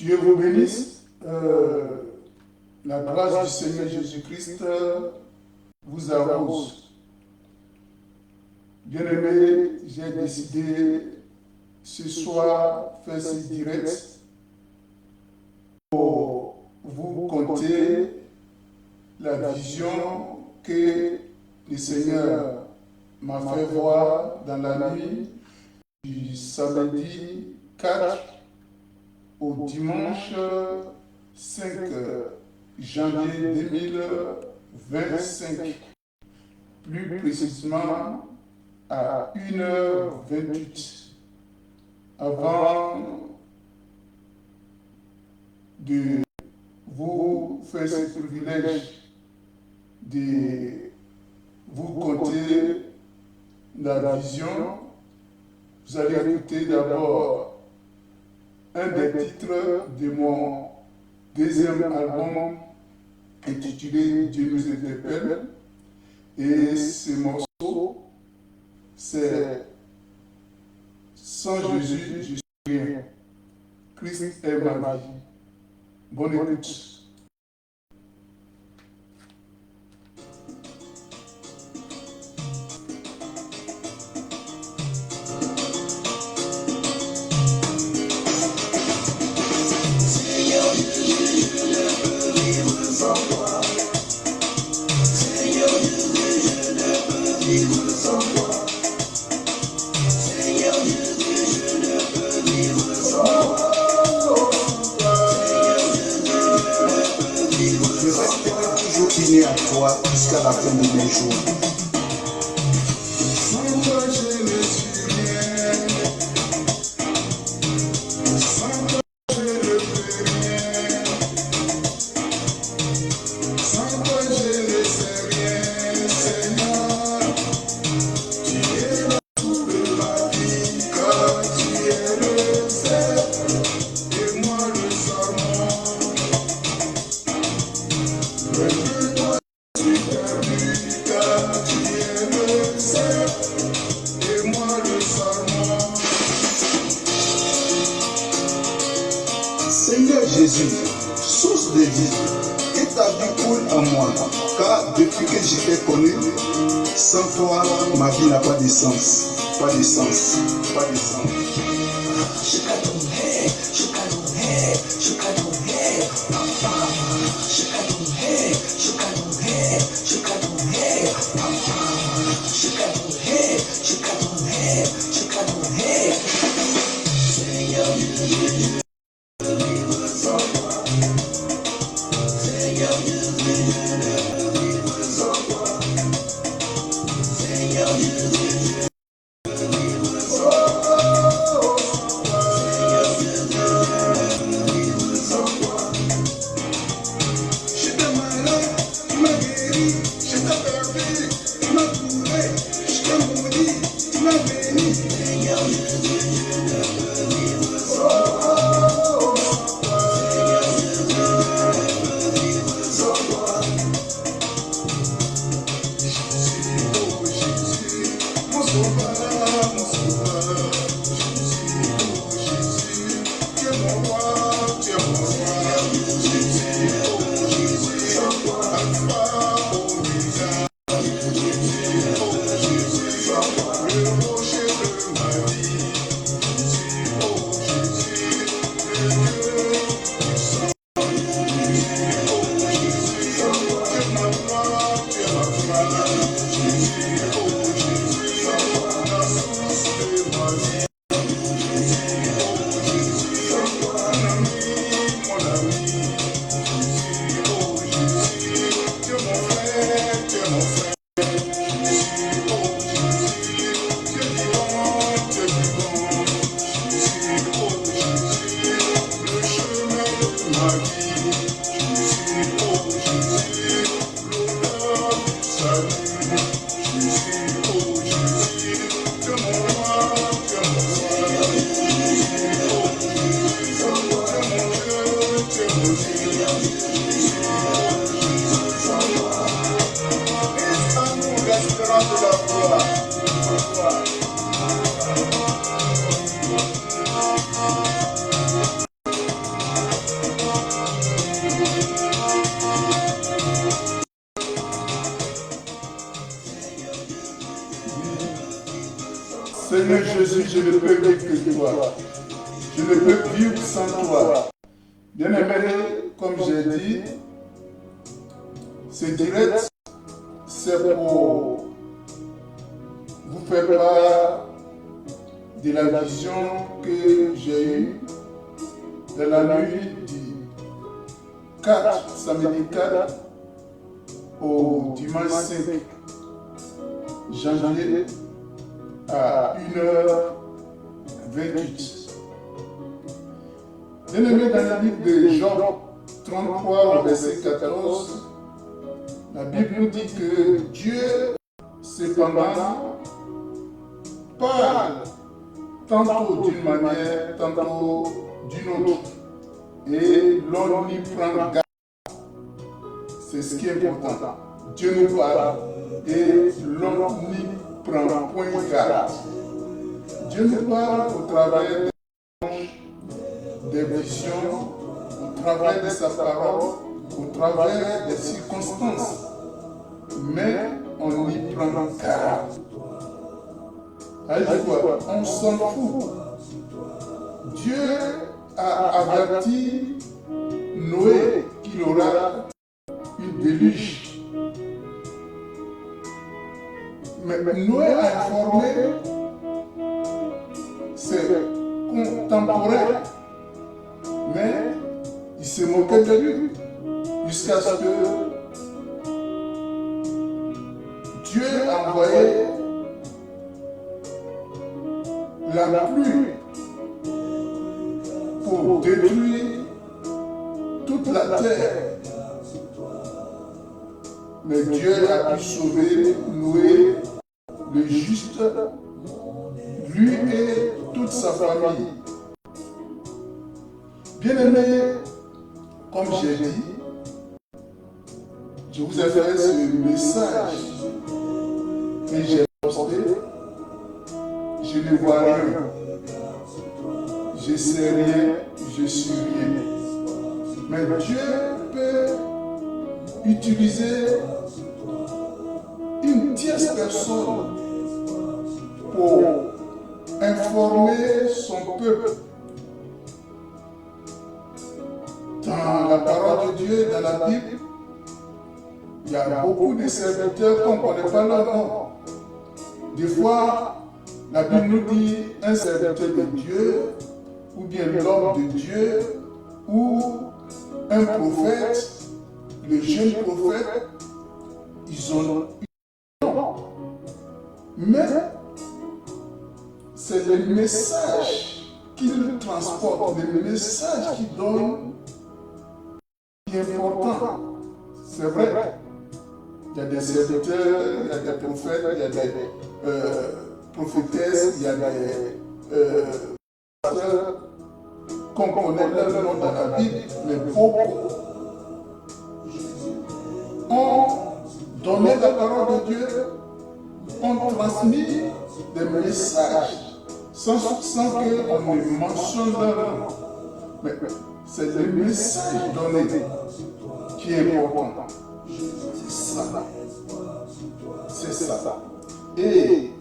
Dieu vous bénisse. La grâce du Seigneur Jésus-Christ vous arrose. Bien-aimés, j'ai décidé ce soir faire ce direct pour vous conter la vision que le Seigneur m'a fait voir dans la nuit du samedi 4 au dimanche 5 janvier 2025, plus précisément à 1h28. Avant de vous faire ce privilège de vous conter la vision, vous allez écouter d'abord un des titres de mon deuxième album intitulé Dieu nous interpelle. Et ce morceau, c'est Sans Jésus, je suis rien. Christ est ma vie. Bonne écoute. À toi jusqu'à la fin de mes jours. Sans toi je ne suis rien. Sans toi je ne peux rien. Sans toi je ne sais rien, Seigneur. Tu es la source de ma vie, car tu es le cerf et moi le serment. Seigneur Jésus, source de vie, que ta vie coule en moi, car depuis que je t'ai connu, sans toi, ma vie n'a pas de sens, pas de sens, pas de sens. Seigneur Jésus, je ne peux vivre que toi. Je ne peux vivre sans toi. Bien-aimé, comme j'ai dit, ce direct, c'est pour vous faire part de la vision que j'ai eue dans la nuit du 4, samedi 4 au dimanche 5 janvier à 1h28. Bien-aimé, dans le livre de Job 33 au verset 14, la Bible nous dit que Dieu, cependant, parle tantôt d'une manière, tantôt d'une autre. Et l'on y prend garde. C'est ce qui est important. Dieu nous parle et l'on n'y prend point garde. Dieu nous parle au travers des visions, au travers de sa parole, au travers des circonstances. Mais on y prend garde. On s'en fout. Dieu a averti Noé qu'il aura une déluge. Mais Noé a informé ses contemporains, mais il se moquait de lui jusqu'à ce que Dieu a envoyé la pluie pour détruire toute la terre. Mais Dieu a pu sauver Noé, le juste, lui et toute sa famille. Bien-aimés, comme j'ai dit, je vous ai fait ce message et j'ai posté. Je ne vois rien. Je ne sais rien, je suis rien. Mais Dieu peut utiliser une tierce personne pour informer son peuple. Dans la parole de Dieu, dans la Bible, il y a beaucoup de serviteurs qu'on ne connaît pas leur nom. Des fois, la Bible nous dit un serviteur de Dieu, ou bien l'homme de Dieu, ou un prophète, le jeune prophète, ils ont un nom. Mais c'est le message qu'ils transportent, le message qu'ils donnent qui est important. C'est vrai. Il y a des serviteurs, il y a des prophètes, il y a des prophétesses, il y a des pasteurs qu'on connaît leur nom dans la Bible, mais beaucoup ont donné la parole de Dieu, ont transmis des messages sans qu'on ne mentionne leur nom. Mais c'est le message donné qui est important. C'est ça. C'est ça. Et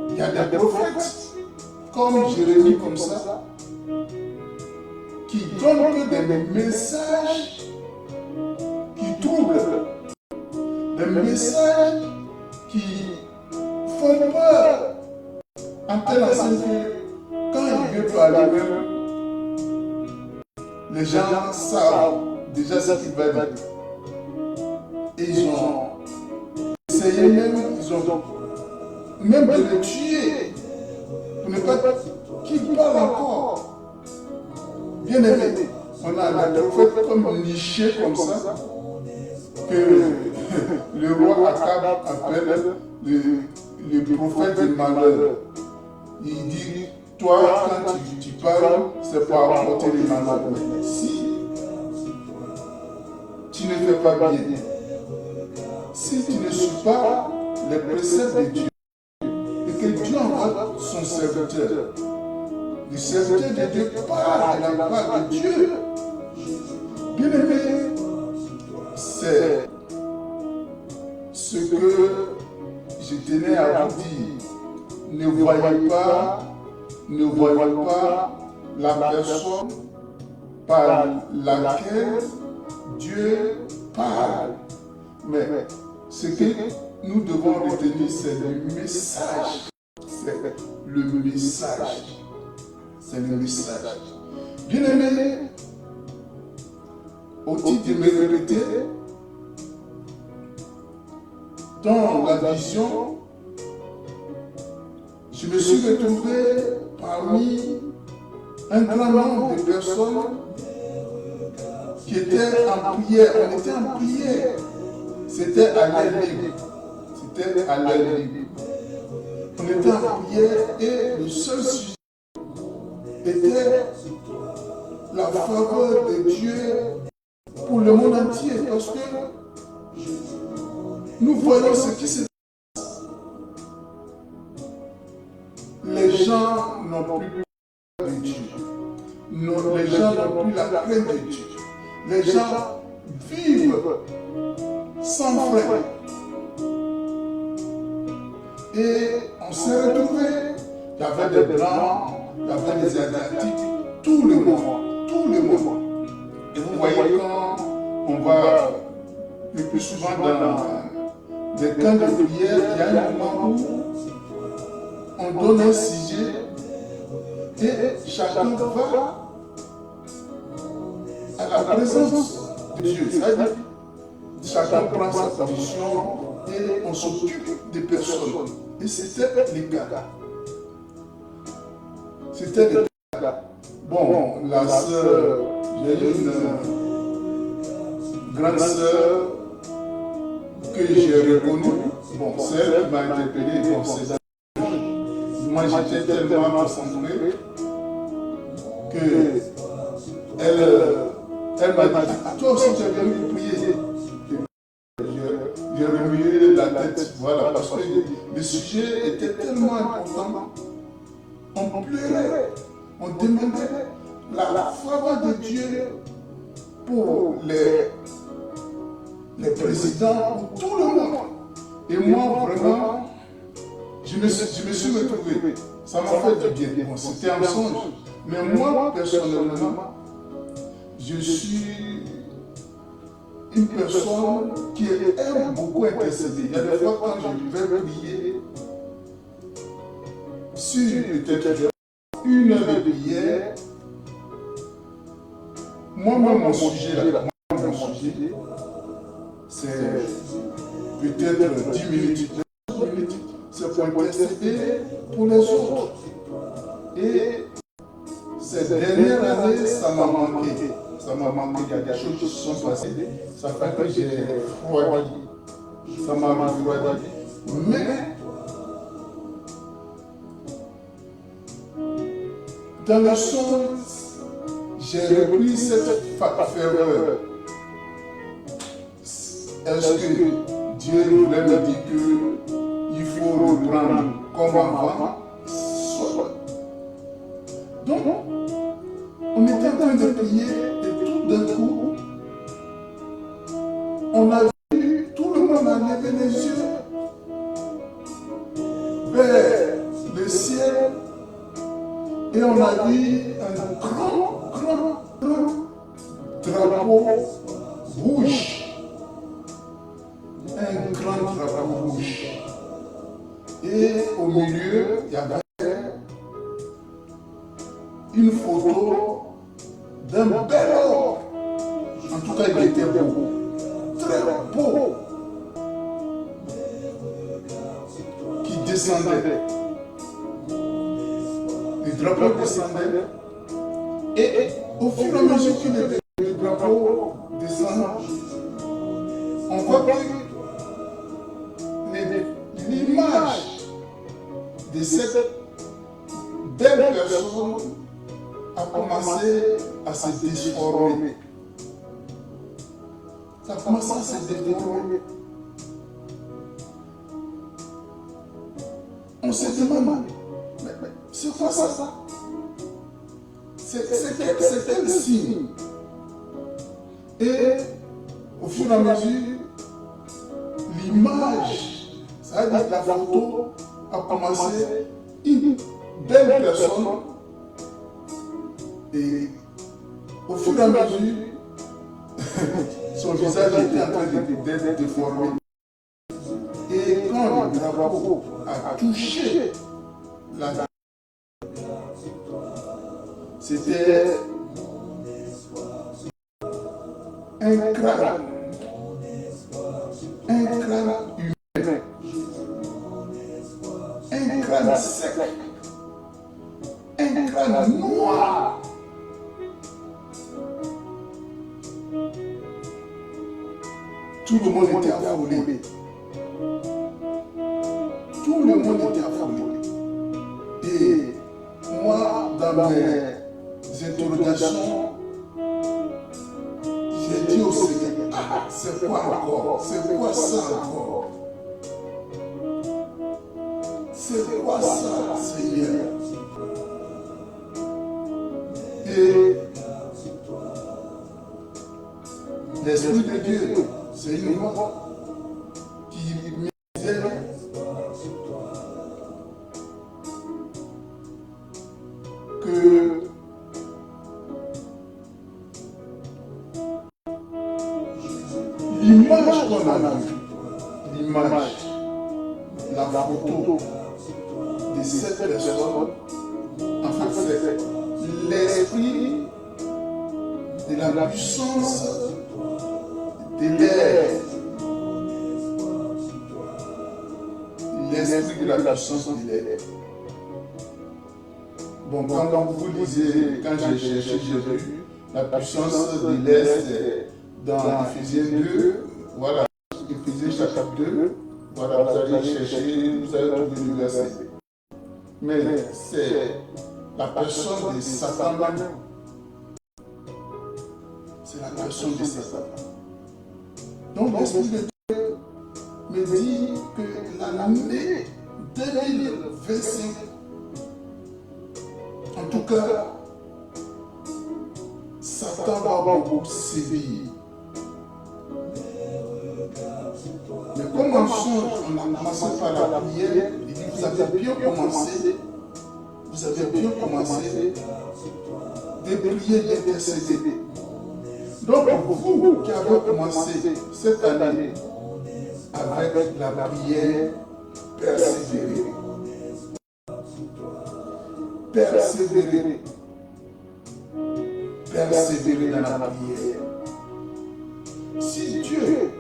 il y a des prophètes comme Jérémie, comme ça, qui donnent des messages qui troublent, des messages qui font peur, en telle enseigne que quand il veut parler même, les gens savent déjà ce qu'il va dire. Et ils ont essayé même, même de le tuer pour ne pas qu'il parle encore. Bien aimé, on a des prophètes comme nichés comme ça, que le roi Akab appelle le prophète du malheur. Il dit, toi quand tu parles, c'est pour apporter le malheur. Mais si tu ne fais pas bien, si tu ne suis pas les préceptes de Dieu, et que Dieu envoie son serviteur, le serviteur de Dieu parle de la part de Dieu. Bien aimé, c'est ce que je tenais à vous dire. ne voyez pas la personne par laquelle Dieu parle. Mais ce que nous devons retenir, c'est le message. C'est le message. C'est le message. Bien aimé, au titre de mes vérités, dans la vision, je me suis retrouvé parmi un grand nombre de personnes qui étaient en prière. On était en prière. C'était à l'air libre. C'était à l'air libre. On était en prière et le seul sujet était la faveur de Dieu pour le monde entier. Parce que nous voyons ce qui se passe. Les gens n'ont plus peur de Dieu. Les gens n'ont plus la crainte de Dieu. Les gens vivent sans frein. Et on s'est retrouvés. Il y avait des blancs, il y avait des asiatiques, tout le monde. Et vous voyez quand on va le plus souvent dans des camps de prière, il y a un moment où on donne un sujet et chacun va à la présence de Dieu. C'est-à-dire, chacun prend sa position et on s'occupe des personnes. Et c'était les cas. C'était les cas. Bon, la sœur, j'ai une grande sœur que j'ai reconnue. Bon, c'est elle qui m'a interpellé. Bon, c'est moi, j'étais tellement concentré que elle m'a dit, toi aussi tu es venu prier. J'ai remué la tête, voilà, parce que le sujet était tellement important. On pleurait, on demandait la faveur de Dieu pour les présidents, pour tout le monde. Et moi, vraiment, je me suis retrouvé. Ça m'a fait du bien. Bon, c'était un songe. Mais moi, personnellement, je suis une personne qui aime beaucoup intercéder. Il y a des fois quand je vais prier, sur peut-être une heure de prière, moi-même mon sujet, c'est peut-être 10 minutes. C'est pour intercéder pour les autres. Et ces dernières années, ça m'a manqué. Ça m'a manqué, il y a des choses qui se sont passées. Ça fait que j'ai refroidi. Ça m'a refroidi. Mais, dans le sens, j'ai repris cette ferveur. Est-ce que Dieu voulait me dire qu'il faut reprendre comme avant? Donc, on était en train de prier et tout d'un coup, on a vu, tout le monde a levé les yeux vers le ciel et on a vu un grand drapeau rouge. Un grand drapeau rouge. Et au milieu, il y avait une photo d'un bel homme. En tout cas, il était beau. Très beau. Qui descendait. Le drapeau descendait. Et au fur et à mesure que le drapeau descend, on voit que l'image de cette belle personne a commencé à se déformer. Ça a commencé à se déformer. On se demande, mais c'est quoi ça? C'est quel signe? Et au fur et à mesure, l'image, c'est-à-dire la photo, a commencé une belle personne et au fur et à mesure, son visage était en train d'être déformé. Et quand le drapeau a touché la dame, c'était un crâne humain, un crâne sec, un crâne noir. Tout le monde était affolé. Tout le monde était affolé. Et moi, dans mes interrogations, j'ai dit au Seigneur, ah, c'est quoi encore? C'est quoi ça encore? C'est quoi ça, Seigneur? Et l'Esprit de Dieu, c'est une voix qui me disait que l'image qu'on a vue, l'image, la photo de cette personne, en fait, c'est l'esprit de la puissance de l'air. L'esprit de la puissance de l'air. Bon, quand vous lisez, quand j'ai cherché, j'ai vu la puissance de l'air, c'est dans Ephésiens 2, voilà, Ephésiens chapitre 2, voilà, vous allez chercher, vous allez trouver le verset. Mais c'est la personne de Satan même. C'est la personne de Satan. Donc l'Esprit de Dieu me dit que l'année 2025, en tout cas, Satan va beaucoup sévir. Mais commençons, on a commencé par la prière, il dit, vous avez bien commencé, de prier, d'intercéder. Donc vous qui avez commencé cette année avec la prière, persévérer. Persévérer dans la prière. Si Dieu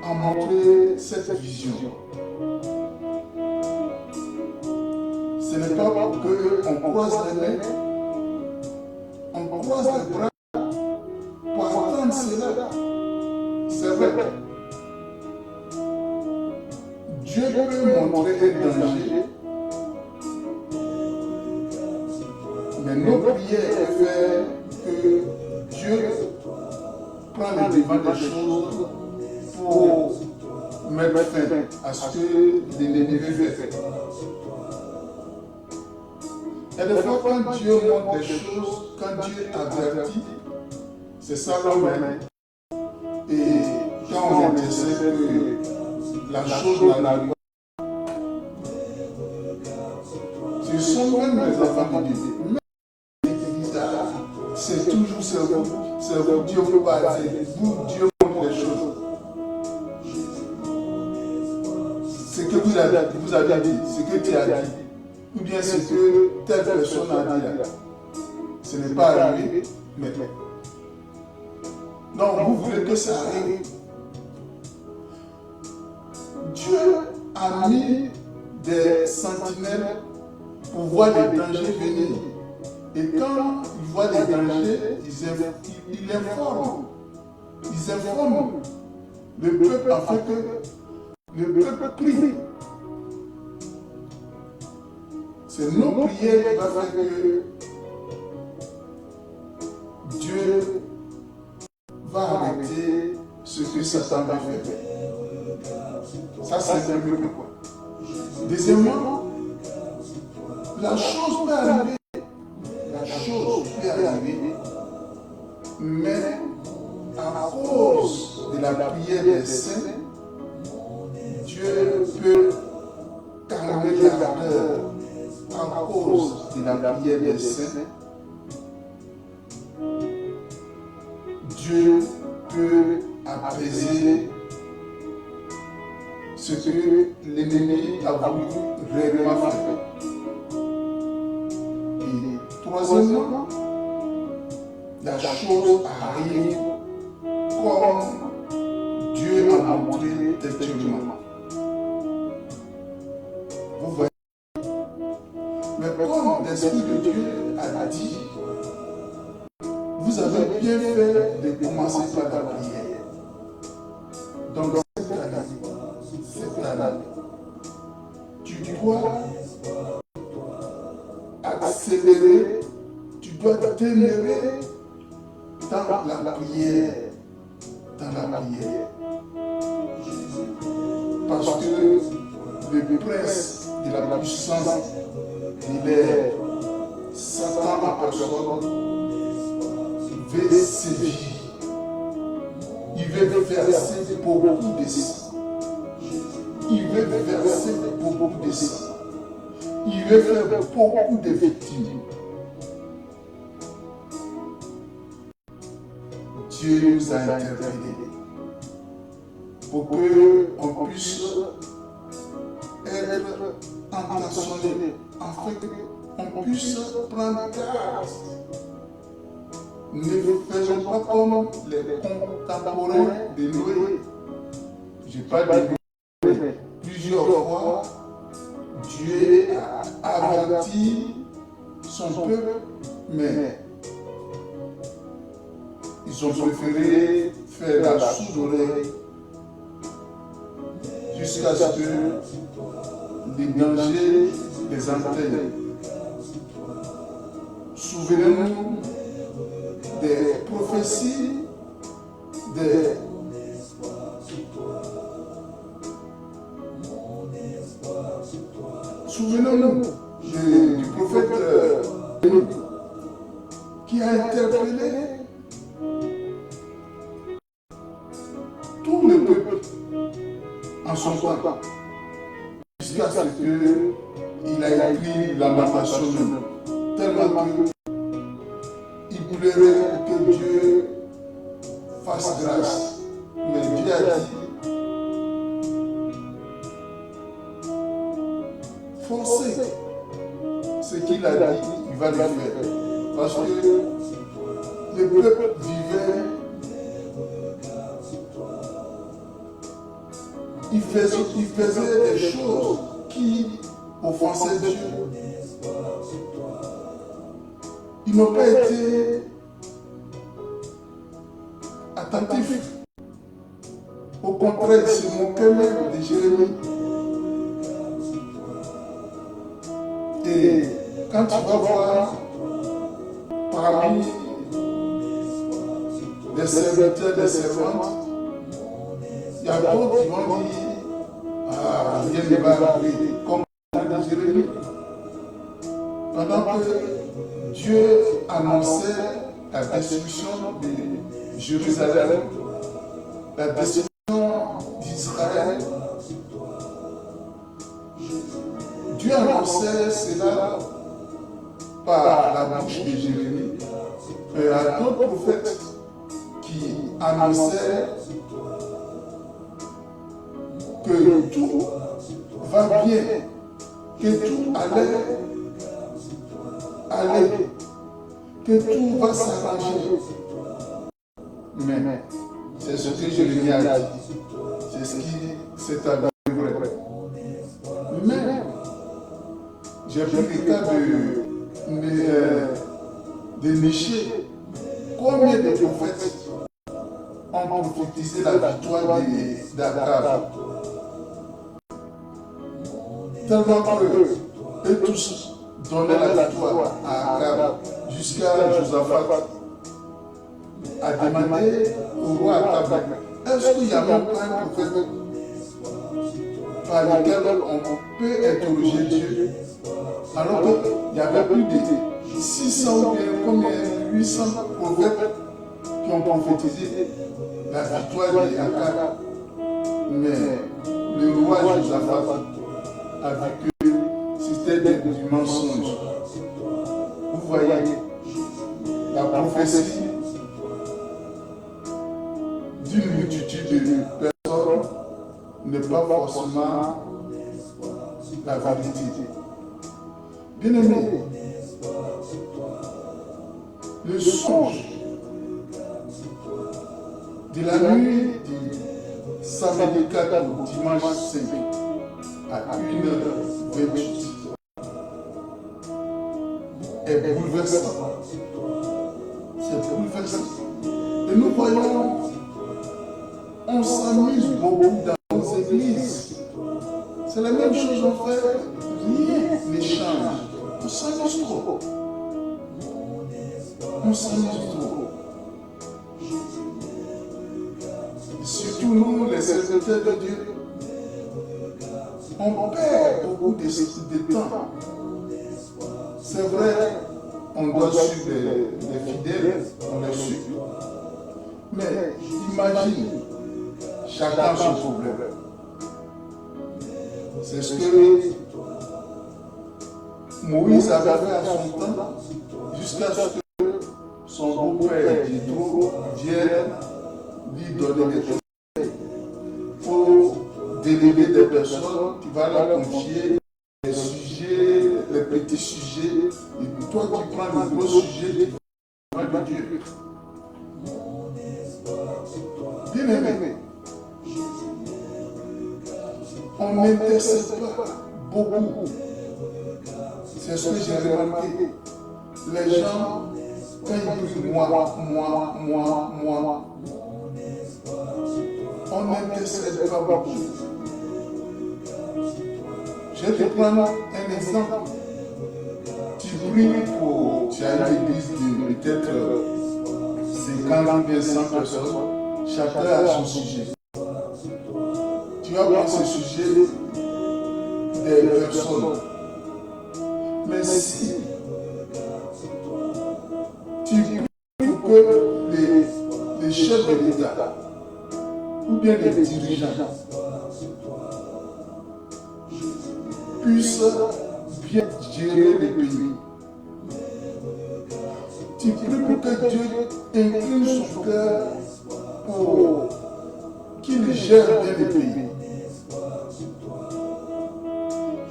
a montré cette vision, ce n'est pas pour qu'on croise les mains, on croise les bras pour attendre cela. C'est vrai. Dieu peut montrer un danger, mais nos prières font que Dieu prend le devant des choses pour mettre fin à ce que l'ennemi veut faire. Et des fois, quand Dieu montre des choses, quand Dieu avertit, c'est ça l'homme. Et quand on essaie que la chose n'arrive pas, ce sont même les enfants de Dieu. C'est toujours c'est vous, Dieu vous parle, vous, Dieu montre les choses. Ce que vous avez dit, ce que tu as dit, ou bien ce que telle personne a dit là. Ce n'est pas arrivé, mais. Donc vous voulez que ça arrive. Dieu a mis des sentinelles pour voir les dangers venir. Et quand ils voient les dangers, ils informent. Ils informent le peuple afin que le peuple prie. C'est nos prières qui vont faire que Dieu va arrêter ce que Satan va faire. Ça, c'est un premier point. Deuxièmement, la chose peut arriver. Mais à cause de la prière des saints, Dieu peut calmer l'ardeur de la prière des saints, Dieu peut apaiser ce que l'ennemi a voulu réellement faire. Et troisièmement, la chose arrive comme Dieu a montré textuellement. Vous voyez? Mais comme l'Esprit de Dieu a dit, vous avez bien fait de commencer par la prière. Donc, cette année, tu dois accélérer, tu dois t'élever dans la prière. Dans la prière. Parce que le prince de la puissance, il est Satan en personne, veut sévir. Il veut verser beaucoup de sang. Il veut verser beaucoup de sang. Il veut faire beaucoup de victimes. Dieu nous a interpellés pour qu'on puisse être intentionné, afin qu'on puisse prendre garde. Ne faisons pas comme les contemporains de Noé. Je parle de Noé. Plusieurs fois, Dieu a averti son peuple, mais ils ont préféré faire la sourde oreille jusqu'à ce que les dangers les atteignent. Souvenez-nous des prophéties, souvenons-nous du prophète qui a interpellé tout le peuple en son temps, jusqu'à ce qu'il a écrit la lamentation tellement qu'il pleurait que Dieu fasse grâce. Mais Dieu a dit, forcez ce qu'il a dit, il va le faire. Parce que le peuple vivait, il faisait des choses qui offensaient Dieu. Ils n'ont pas été attentifs. Au contraire, ils se moquaient même de Jérémie. Et quand tu vas voir parmi les serviteurs, les servantes, il y a d'autres qui vont dire, ah, rien ne va arriver, comme dans Jérémie. Pendant que Dieu annonçait la destruction de Jérusalem, la destruction d'Israël, Dieu annonçait cela par la bouche de Jérémie. Il y a d'autres prophètes qui annonçaient que tout va bien, que tout allait, que tout va s'arranger. Mais c'est ce que Jérémie a dit, c'est ce qui s'est avéré vrai. Mais j'ai pris le cas de Michée. Combien de prophètes ont prophétisé la victoire d'Akab? Tellement qu'eux tous donnaient la victoire à Akab, jusqu'à Josaphat a demandé au roi Akab, est-ce qu'il n'y a même pas un prophète par lequel on peut interroger Dieu? Alors qu'il y avait plus de 600 ou bien combien, 800 prophètes qui ont prophétisé la victoire d'Akab. Mais le roi Josaphat a vu que c'était du mensonge. voyez, la prophétie d'une multitude de personnes n'est pas forcément la vérité. Bien aimé, le songe de la nuit du samedi 4 au dimanche 5 à 1h28 est bouleversant. C'est bouleversant. Et nous voyons, on s'amuse beaucoup dans nos églises. C'est la même chose, on fait rien ne change. On s'amuse trop. On s'amuse trop. Et surtout nous, les serviteurs de Dieu, on perd beaucoup de temps. C'est vrai, on doit suivre les fidèles, on les suit. Mais imagine, chacun son problème. C'est ce que Moïse avait fait à son temps, jusqu'à ce que son beau-père Jéthro vienne lui donner des conseils pour déléguer des personnes qui vont leur confier les sujets, les petits sujets, et toi tu prends le gros sujet de Dieu. Bien aimé, on n'intercède pas beaucoup. C'est ce que j'ai remarqué. Les gens, quand ils disent moi, on n'intercède pas beaucoup. Je vais te prendre un exemple. Tu pries pour, tu as une église de peut-être 50 ou bien 100 personnes, chacun a son sujet. Tu vas prendre ce sujet des personnes. Mais si tu pries pour que les chefs de l'État ou bien les dirigeants puissent bien gérer les pays, tu pries pour que Dieu incline son cœur pour qu'il gère bien les pays.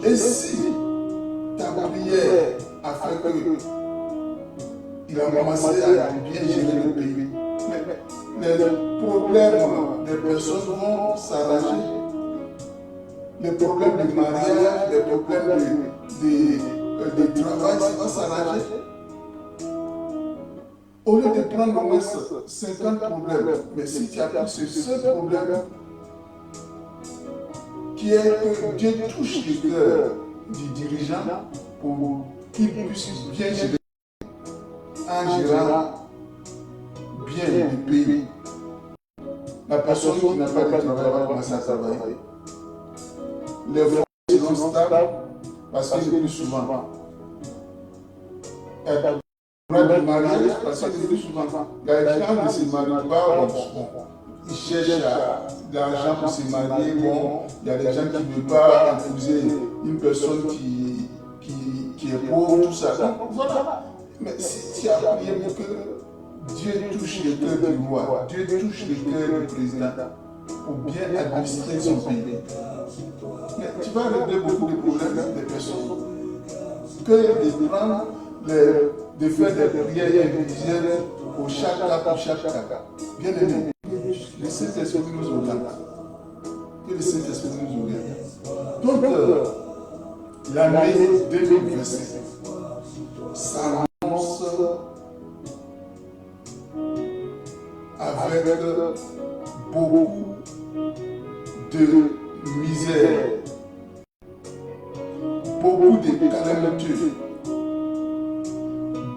Et si ta prière a fait qu'il a commencé à bien gérer le pays, mais les problèmes des personnes vont s'arranger. Les problèmes de mariage, les problèmes de travail, ça va s'arranger. Au lieu de prendre au moins 50 problèmes, mais si tu as pris ce seul problème, qui est que Dieu touche le cœur du dirigeant pour qu'il puisse bien gérer en gérant bien le pays. La personne qui n'a pas de travail commence à travailler. Les fonds seront stables parce que le plus souvent, elle prend du mariage parce que le plus souvent, les gens ne se marient pas, ils cherchent l'argent pour se marier. Bon, il y a des gens qui ne veulent pas épouser une personne qui est pauvre, tout ça. Donc, voilà. Mais si tu as prié pour que Dieu touche le cœur du roi, Dieu touche le cœur du président pour bien administrer son pays, mais tu vas régler beaucoup de problèmes des personnes que de prendre, de faire des prières individuelles pour chaque cas. Bien aimé, le Saint-Esprit nous oriente. Que le Saint-Esprit nous oriente. Donc, l'année 2025 s'annonce avec beaucoup de misère, beaucoup de calamités,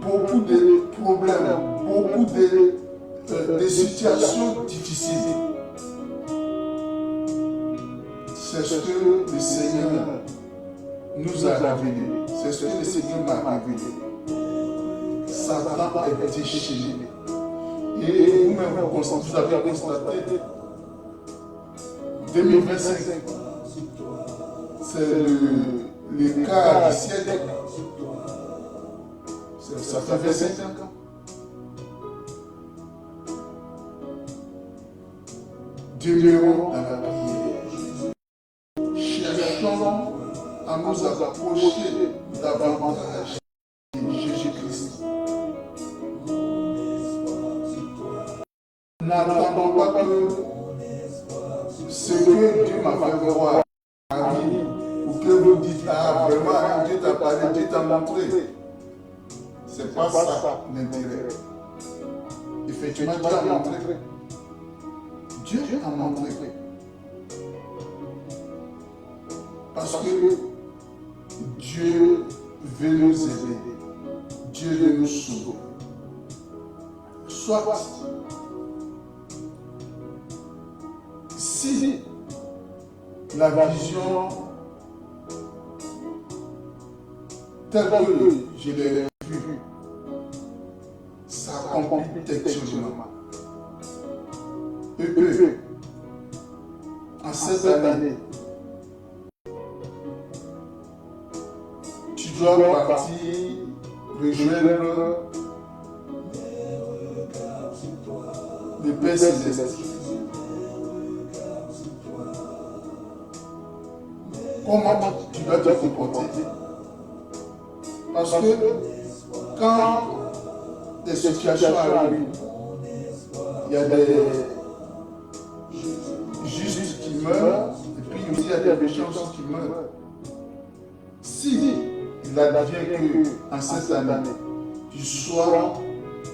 beaucoup de problèmes, beaucoup de situations difficiles. C'est ce que le Seigneur nous a révélé. C'est ce que le Seigneur m'a révélé. Satan est déchaîné. Et vous-même, vous avez constaté 2025, c'est le quart du siècle. Ça fait 25 ans. Demeurons dans la prière. Cherchons à nous approcher davantage de Jésus-Christ. N'attendons pas que ce que Dieu m'a fait voir arrive, ou que vous dites, ah vraiment, Dieu t'a parlé, Dieu t'a montré. C'est pas ça l'intérêt. Effectivement, Dieu a montré. Dieu a montré. Parce que Dieu veut nous aider. Dieu veut nous sauver. Soit si la vision telle que je l'ai vue s'accomplit textuellement, et que en cette année, tu dois partir rejoindre le Père Céleste. Comment tu dois te comporter? Parce que quand des situations arrivent, il y a des justes qui meurent, et puis aussi il y a des méchants qui meurent. Si il advient qu'en cette année, tu sois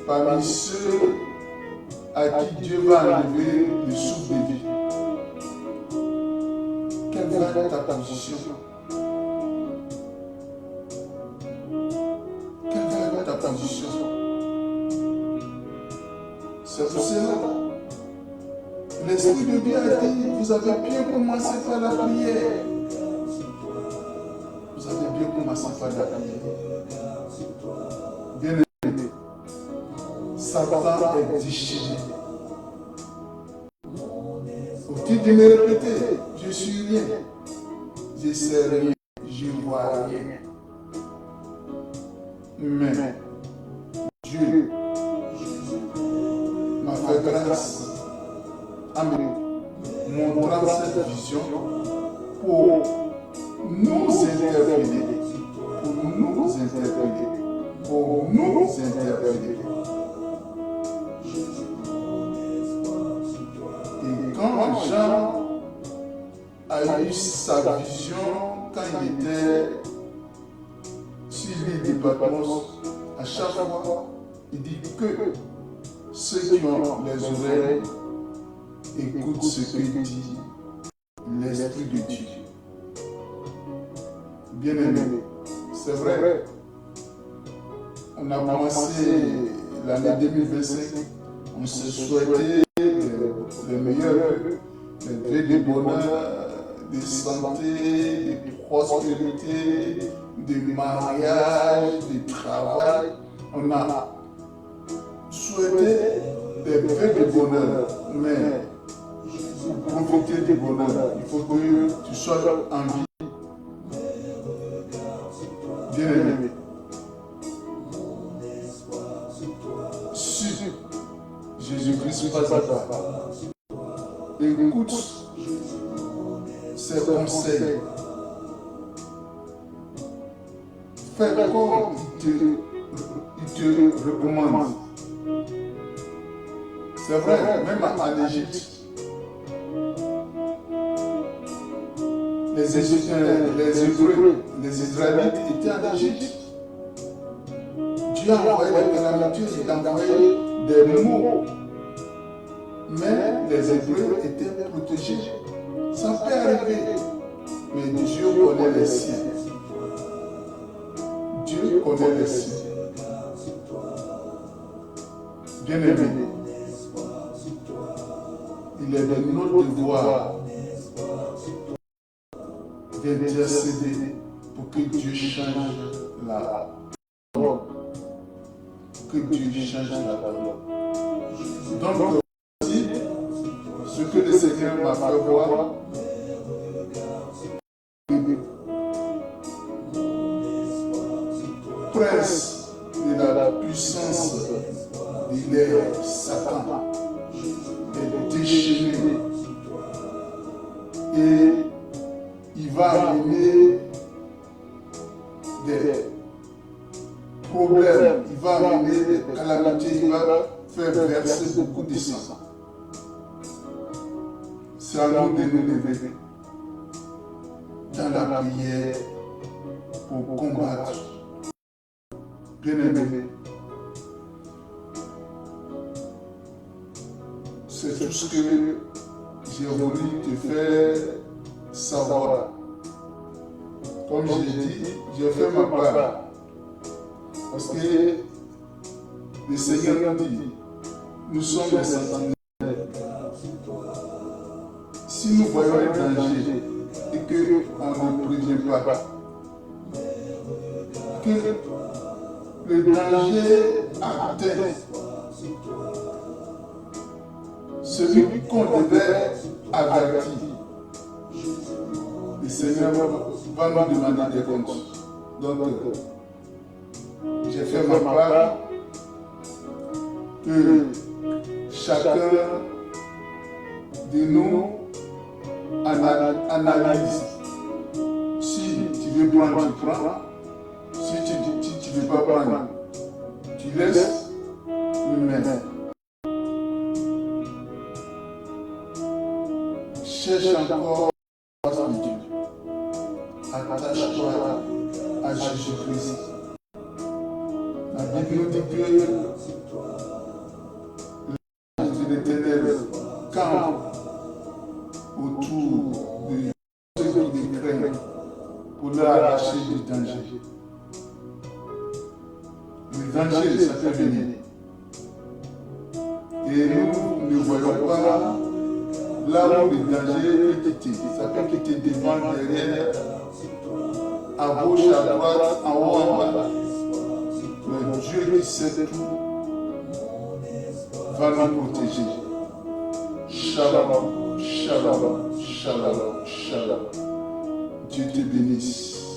parmi ceux à qui Dieu va enlever le souffle de vie, quelle va être ta position? Quelle va être ta position? C'est pour cela. L'Esprit de Dieu a dit, vous avez bien commencé par la prière. Vous avez bien commencé par la prière. Bien aimé, Satan est déchiré. Faut-il de me répéter, je suis rien, je sais rien, je ne vois rien. Mais Dieu m'a fait grâce en me montrant cette vision pour nous interpeller, pour nous interpeller. Et quand Jean a eu sa vision, quand il était sur l'île de Patmos, à chaque fois, il dit que ceux qui ont les oreilles écoutent ce que dit l'Esprit de Dieu. Bien aimé, c'est vrai, on a commencé l'année 2025, on se souhaitait le meilleur, le vrai de bonheur, de santé, de prospérité, de mariage, de travail. On a souhaité des vœux de bonheur, mais pour profiter du bonheur, il faut que tu sois en vie. Bien aimé, si Jésus-Christ passe à toi, écoute ses conseils, fais comme il te recommande. C'est vrai, même en Égypte, les Hébreux, les Israélites étaient en Égypte. Dieu a envoyé les calamités, il a envoyé des maux. Mais les Hébreux étaient protégés. Ça peut arriver. Mais Dieu connaît les siens. Dieu connaît les siens. Bien aimé, il est de notre devoir d'intercéder pour que Dieu change la donne. Que Dieu change la donne. Donc, voici ce que le Seigneur m'a fait voir. Prince de la va amener des problèmes, il va amener des calamités, il va faire verser beaucoup de sang. C'est à nous de nous lever dans la prière pour combattre. Bien-aimé, c'est tout ce que j'ai voulu te faire savoir. Comme je l'ai dit, j'ai fait ma part. Parce que le Seigneur nous dit, nous sommes les sentinelles. Si nous voyons un danger et qu'on ne prévient pas, que le danger atteint celui qu'on devait avertir, le Seigneur va nous demander des comptes. Donc, j'ai fait ma part, que chacun de nous analyse. Si tu veux prendre, tu prends. Si tu ne veux pas prendre, tu laisses une main. Cherche encore la grâce de Dieu. Attache-toi à Jésus-Christ. La Bible nous dit que l'ange de l'Éternel campe autour de ceux qui les craignent pour leur arracher du danger. Le danger, ça peut venir. Et nous ne voyons pas là où le danger peut quitter. Ça peut quitter devant, derrière, à gauche, à droite, en haut, en bas. Mais Dieu qui sait tout va nous protéger. Shalom, shalom, shalom, shalom. Dieu te bénisse.